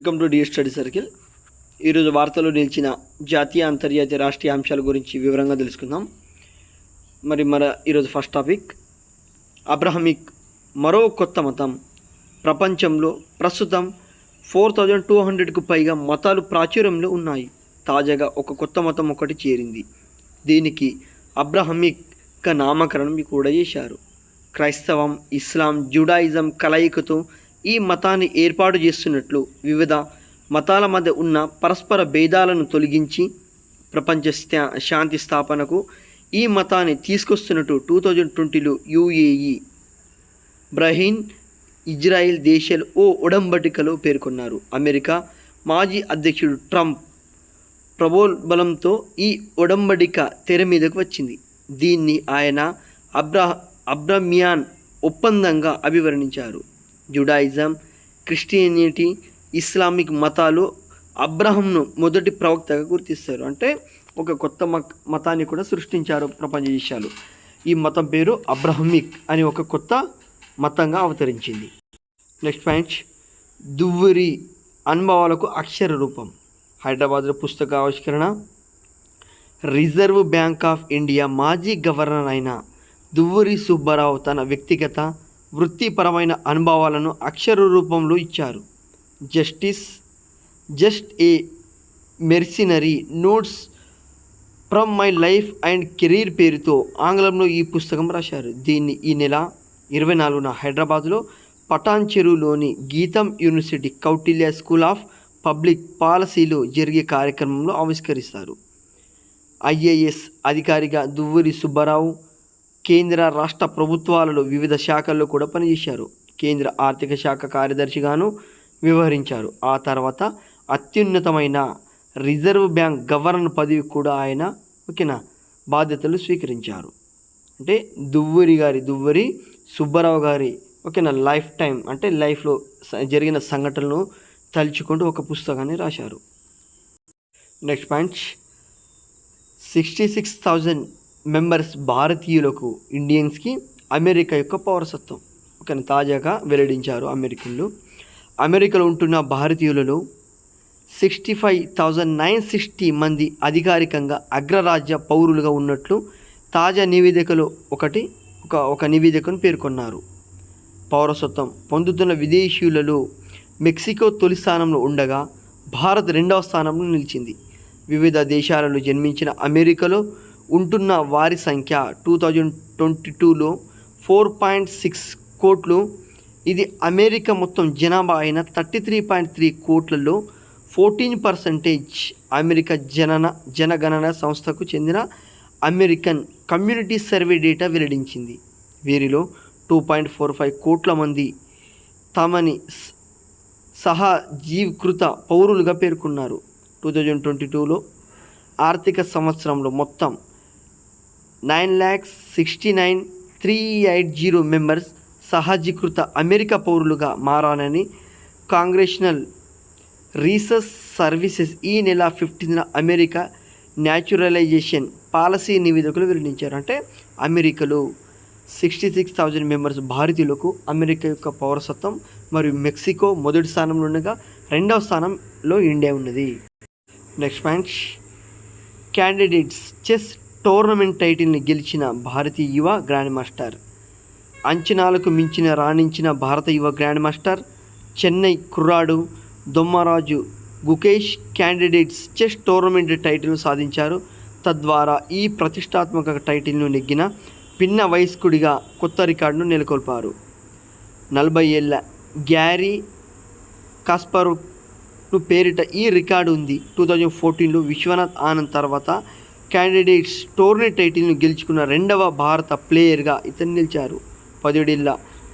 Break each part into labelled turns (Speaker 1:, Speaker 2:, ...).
Speaker 1: Welcome to dear study circle. ఈరోజు వార్తల్లో నిలిచిన జాతీయ అంతర్జాతీయ రాష్ట్రీయ అంశాల గురించి వివరంగా తెలుసుకుందాం. ఈరోజు ఫస్ట్ టాపిక్, అబ్రహమిక్ మరో కొత్త మతం. ప్రపంచంలో ప్రస్తుతం 4200కు పైగా మతాలు ప్రాచుర్యంలో ఉన్నాయి. తాజాగా ఒక కొత్త మతం ఒకటి చేరింది. దీనికి అబ్రహమిక్గా నామకరణం కూడా చేశారు. క్రైస్తవం, ఇస్లాం, జుడాయిజం కలయికతో ఈ మతాన్ని ఏర్పాటు చేస్తున్నట్లు వివిధ మతాల మధ్య ఉన్న పరస్పర భేదాలను తొలగించి ప్రపంచ శాంతి స్థాపనకు ఈ మతాన్ని తీసుకొస్తున్నట్టు 2020లో యుఏఈ, బహ్రెయిన్, ఇజ్రాయిల్ దేశాలు ఓ ఒడంబడికలో పేర్కొన్నారు. అమెరికా మాజీ అధ్యక్షుడు ట్రంప్ ప్రబోబలంతో ఈ ఒడంబడిక తెర మీదకు వచ్చింది. దీన్ని ఆయన అబ్రమియాన్ ఒప్పందంగా అభివర్ణించారు. జుడాయిజం, క్రిస్టియానిటీ, ఇస్లామిక్ మతాలు అబ్రహంను మొదటి ప్రవక్తగా గుర్తిస్తారు. అంటే ఒక కొత్త మతాన్ని కూడా సృష్టించారు ప్రపంచ దేశాలు. ఈ మతం పేరు అబ్రహమిక్ అని ఒక కొత్త మతంగా అవతరించింది. నెక్స్ట్ పాయింట్, దువ్వూరి అనుభవాలకు అక్షర రూపం. హైదరాబాద్లో పుస్తక ఆవిష్కరణ. రిజర్వ్ బ్యాంక్ ఆఫ్ ఇండియా మాజీ గవర్నర్ అయిన దువ్వూరి సుబ్బారావు తన వ్యక్తిగత, వృత్తిపరమైన అనుభవాలను అక్షర రూపంలో ఇచ్చారు. Just a mercenary notes from my life and career పేరుతో ఆంగ్లంలో ఈ పుస్తకం రాశారు. దీన్ని ఈ నెల 24న హైదరాబాద్లో పటాన్ చెరువులోని గీతం university Kautilya school of public పాలసీలో జరిగే కార్యక్రమంలో ఆవిష్కరిస్తారు. ఐఏఎస్ అధికారిగా దువ్వూరి సుబ్బారావు కేంద్ర, రాష్ట్ర ప్రభుత్వాలలో వివిధ శాఖల్లో కూడా పనిచేశారు. కేంద్ర ఆర్థిక శాఖ కార్యదర్శిగాను వ్యవహరించారు. ఆ తర్వాత అత్యున్నతమైన రిజర్వ్ బ్యాంక్ గవర్నర్ పదవి కూడా ఆయన బాధ్యతలు స్వీకరించారు. అంటే దువ్వూరి సుబ్బారావు గారి లైఫ్ టైం, అంటే లైఫ్లో జరిగిన సంఘటనలను తలుచుకుంటూ ఒక పుస్తకాన్ని రాశారు. నెక్స్ట్ పాయింట్, 66,000 మెంబర్స్ భారతీయులకు, ఇండియన్స్కి అమెరికా యొక్క పౌరసత్వం తాజాగా వెల్లడించారు అమెరికన్లు. అమెరికాలో ఉంటున్న భారతీయులలో 65,960 మంది అధికారికంగా అగ్రరాజ్య పౌరులుగా ఉన్నట్లు తాజా నివేదికలో ఒక నివేదికను పేర్కొన్నారు. పౌరసత్వం పొందుతున్న విదేశీయులలో మెక్సికో తొలి స్థానంలో ఉండగా భారత్ 2వ స్థానంలో నిలిచింది. వివిధ దేశాలలో జన్మించిన అమెరికాలో ఉంటున్న వారి సంఖ్య 2022లో 4.6 కోట్లు. ఇది అమెరికా మొత్తం జనాభా అయిన 33.3 కోట్లలో 14% అమెరికా జనగణన సంస్థకు చెందిన అమెరికన్ కమ్యూనిటీ సర్వే డేటా వెల్లడించింది. వీరిలో 2.45 కోట్ల మంది తమని సహజీవృత పౌరులుగా పేర్కొన్నారు. 2022లో ఆర్థిక సంవత్సరంలో మొత్తం 9,69,380 మెంబర్స్ సహజీకృత అమెరికా పౌరులుగా మారాలని కాంగ్రెషనల్ రీసెర్చ్ సర్వీసెస్ ఈ నెల 15న అమెరికా న్యాచురలైజేషన్ పాలసీ నివేదికలు వెల్లడించారు. అంటే అమెరికాలో 66,000 మెంబర్స్ భారతీయులకు అమెరికా యొక్క పౌరసత్వం, మరియు మెక్సికో మొదటి స్థానంలో ఉండగా 2వ స్థానంలో ఇండియా ఉన్నది. Next point, candidates chess tournament టైటిల్ని గెలిచిన భారతీయ యువ గ్రాండ్ మాస్టర్. అంచనాలకు మించిన రాణించిన భారత యువ గ్రాండ్ మాస్టర్ చెన్నై కుర్రాడు Dommaraju Gukesh candidates chess tournament టైటిల్ను సాధించారు. తద్వారా ఈ ప్రతిష్టాత్మక టైటిల్ను నెగ్గిన పిన్న వయస్కుడిగా కొత్త రికార్డును నెలకొల్పారు. 40 ఏళ్ల గ్యారీ కాస్పరోవ్ పేరిట ఈ రికార్డు ఉంది. 2014లో విశ్వనాథ్ ఆనంద్ తర్వాత క్యాండిడేట్స్ టోర్నీ టైటిల్ను గెలుచుకున్న 2వ భారత ప్లేయర్గా ఇతను నిలిచారు. 17 ఏళ్ల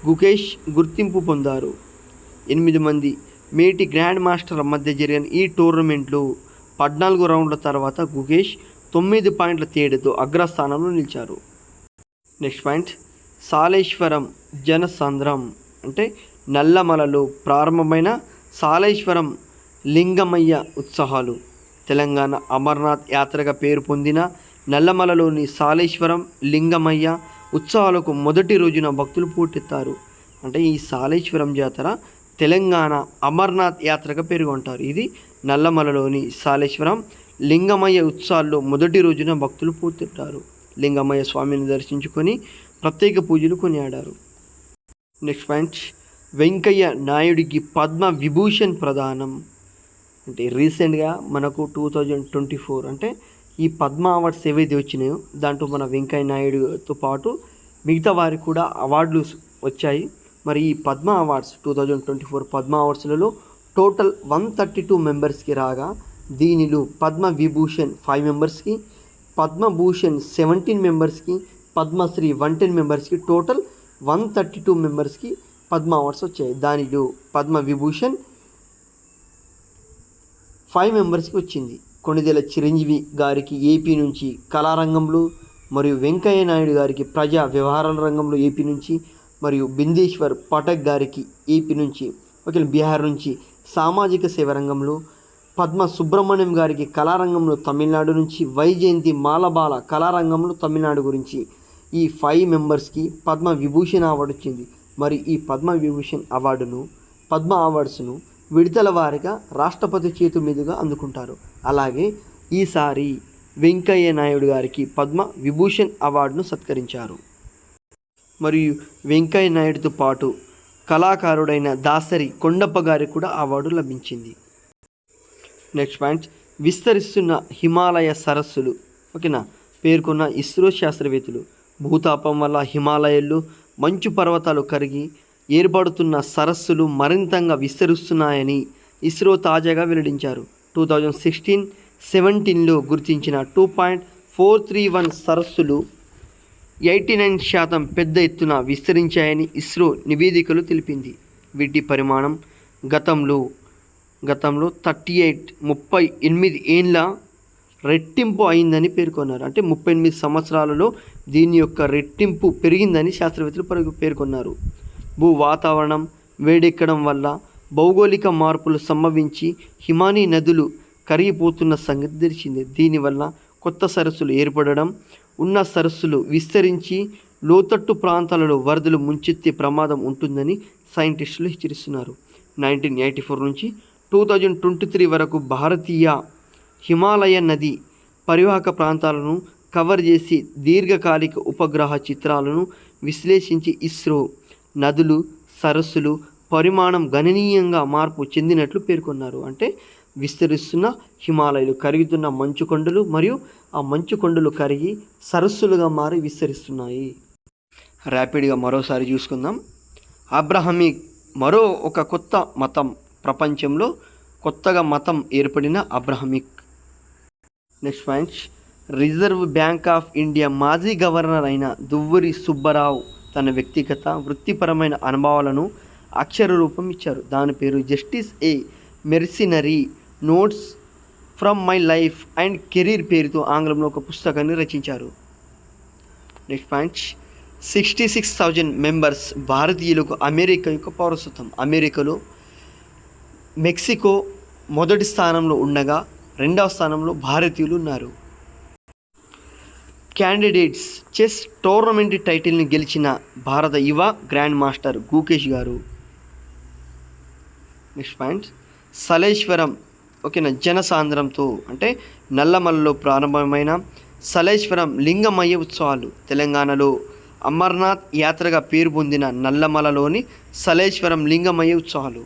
Speaker 1: గుకేష్ గుర్తింపు పొందారు. 8 మంది మేటి గ్రాండ్ మాస్టర్ల మధ్య జరిగిన ఈ టోర్నమెంట్లో 14 రౌండ్ల తర్వాత గుకేష్ 9 పాయింట్ల తేడాతో అగ్రస్థానంలో నిలిచారు. నెక్స్ట్ పాయింట్, సాలేశ్వరం జనసంద్రం. అంటే నల్లమలలో ప్రారంభమైన సాలేశ్వరం లింగమయ్య ఉత్సవాలు. తెలంగాణ అమర్నాథ్ యాత్రగా పేరు పొందిన నల్లమలలోని సాలేశ్వరం లింగమయ్య ఉత్సవాలకు మొదటి రోజున భక్తులు పోటెత్తారు. అంటే ఈ సాలేశ్వరం జాతర తెలంగాణ అమర్నాథ్ యాత్రగా పేర్కొంటారు. ఇది నల్లమలలోని సాలేశ్వరం లింగమయ్య ఉత్సవాల్లో మొదటి రోజున భక్తులు పూర్తింటారు. లింగమయ్య స్వామిని దర్శించుకొని ప్రత్యేక పూజలు కొనియాడారు. నెక్స్ట్ పాయింట్, వెంకయ్య నాయుడికి పద్మ విభూషణ్ ప్రదానం. అంటే రీసెంట్గా మనకు 2024 అంటే ఈ పద్మ అవార్డ్స్ ఏవైతే వచ్చినాయో దాంట్లో మన వెంకయ్య నాయుడుతో పాటు మిగతా వారికి కూడా అవార్డులు వచ్చాయి. మరి ఈ పద్మ అవార్డ్స్ 2024 పద్మ అవార్డ్స్లలో టోటల్ 132 మెంబర్స్కి రాగా దీనిలో పద్మ విభూషణ్ 5 మెంబర్స్కి, పద్మభూషణ్ 17 మెంబర్స్కి, పద్మశ్రీ 110 మెంబర్స్కి, టోటల్ 132 మెంబర్స్కి పద్మ అవార్డ్స్ వచ్చాయి. దానిలో పద్మ విభూషణ్ 5 మెంబర్స్కి వచ్చింది. కొణిదెల చిరంజీవి గారికి ఏపీ నుంచి కళారంగంలో, మరియు వెంకయ్య నాయుడు గారికి ప్రజా వ్యవహారాల రంగంలో ఏపీ నుంచి, మరియు బిందేశ్వర్ పటక్ గారికి ఏపీ నుంచి, బీహార్ నుంచి సామాజిక సేవ రంగంలో, పద్మ సుబ్రహ్మణ్యం గారికి కళారంగంలో తమిళనాడు నుంచి, వైజయంతి మాలబాల కళారంగంలో తమిళనాడు గురించి ఈ 5 మెంబర్స్కి పద్మ విభూషణ్ అవార్డు వచ్చింది. మరి ఈ పద్మ విభూషణ్ అవార్డును, పద్మ అవార్డ్స్ను విడతల వారిగా రాష్ట్రపతి చేతి మీదుగా అందుకుంటారు. అలాగే ఈసారి వెంకయ్య నాయుడు గారికి పద్మ విభూషణ్ అవార్డును సత్కరించారు. మరియు వెంకయ్య నాయుడుతో పాటు కళాకారుడైన దాసరి కొండప్ప గారికి కూడా అవార్డు లభించింది. నెక్స్ట్ పాయింట్, విస్తరిస్తున్న హిమాలయ సరస్సులు. పేర్కొన్న ఇస్రో శాస్త్రవేత్తలు భూతాపం వల్ల హిమాలయాల్లో మంచు పర్వతాలు కరిగి ఏర్పడుతున్న సరస్సులు మరింతగా విస్తరిస్తున్నాయని ఇస్రో తాజాగా వెల్లడించారు. 2016-17లో గుర్తించిన 2.431 సరస్సులు 89% పెద్ద ఎత్తున విస్తరించాయని ఇస్రో నివేదికలు తెలిపింది. వీటి పరిమాణం గతంలో 38 ఏళ్ళ రెట్టింపు అయిందని పేర్కొన్నారు. అంటే 38 సంవత్సరాలలో దీని యొక్క రెట్టింపు పెరిగిందని శాస్త్రవేత్తలు పేర్కొన్నారు. భూ వాతావరణం వేడెక్కడం వల్ల భౌగోళిక మార్పులు సంభవించి హిమానీ నదులు కరిగిపోతున్న సంగతి తెలిసిందే. దీనివల్ల కొత్త సరస్సులు ఏర్పడడం, ఉన్న సరస్సులు విస్తరించి లోతట్టు ప్రాంతాలలో వరదలు ముంచెత్తే ప్రమాదం ఉంటుందని సైంటిస్టులు హెచ్చరిస్తున్నారు. 1984 నుంచి 2023 వరకు భారతీయ హిమాలయ నది పరివాహక ప్రాంతాలను కవర్ చేసి దీర్ఘకాలిక ఉపగ్రహ చిత్రాలను విశ్లేషించి ఇస్రో నదులు, సరస్సులు పరిమాణం గణనీయంగా మార్పు చెందినట్లు పేర్కొన్నారు. అంటే విస్తరిస్తున్న హిమాలయాలు, కరుగుతున్న మంచు కొండలు, మరియు ఆ మంచు కొండలు కరిగి సరస్సులుగా మారి విస్తరిస్తున్నాయి. ర్యాపిడ్గా మరోసారి చూసుకుందాం. అబ్రహమిక్ మరో ఒక కొత్త మతం. ప్రపంచంలో కొత్తగా మతం ఏర్పడిన Abrahamic. Next point, reserve bank of India మాజీ గవర్నర్ అయిన దువ్వూరి సుబ్బారావు తన వ్యక్తిగత వృత్తిపరమైన అనుభవాలను అక్షర రూపం ఇచ్చారు. దాని పేరు justice A mercenary notes from my life and career పేరుతో ఆంగ్లంలో ఒక పుస్తకాన్ని రచించారు. నెక్స్ట్ పాయింట్, 66,000 మెంబర్స్ భారతీయులకు అమెరికా యొక్క పౌరసత్వం. అమెరికాలో మెక్సికో మొదటి స్థానంలో ఉండగా రెండవ స్థానంలో భారతీయులు ఉన్నారు. క్యాండిడేట్స్ చెస్ టోర్నమెంట్ టైటిల్ని గెలిచిన భారత యువ గ్రాండ్ మాస్టర్ గుకేష్ గారు. నెక్స్ట్ పాయింట్, సలేశ్వరం జనసాంద్రంతో అంటే నల్లమలలో ప్రారంభమైన సలేశ్వరం లింగమయ్య ఉత్సవాలు. తెలంగాణలో అమర్నాథ్ యాత్రగా పేరు పొందిన నల్లమలలోని సలేశ్వరం లింగమయ్య ఉత్సవాలు.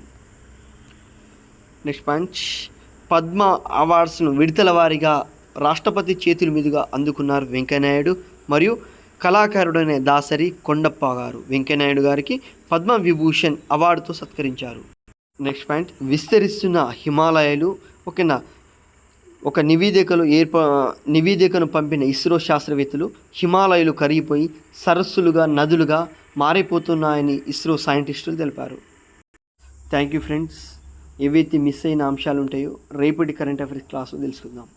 Speaker 1: నెక్స్ట్ పాయింట్, పద్మ అవార్డ్స్ను విడతల వారీగా రాష్ట్రపతి చేతుల మీదుగా అందుకున్నారు వెంకయ్యనాయుడు మరియు కళాకారుడైన దాసరి కొండప్ప గారు. వెంకయ్యనాయుడు గారికి పద్మ విభూషణ్ అవార్డుతో సత్కరించారు. నెక్స్ట్ పాయింట్, విస్తరిస్తున్న హిమాలయాలు. ఒక నివేదికను పంపిన ఇస్రో శాస్త్రవేత్తలు హిమాలయాలు కరిగిపోయి సరస్సులుగా, నదులుగా మారిపోతున్నాయని ఇస్రో సైంటిస్టులు తెలిపారు. Thank you friends. ఏవైతే మిస్ అయిన అంశాలు ఉంటాయో రేపటి కరెంట్ అఫైర్స్ క్లాసులో తెలుసుకుందాం.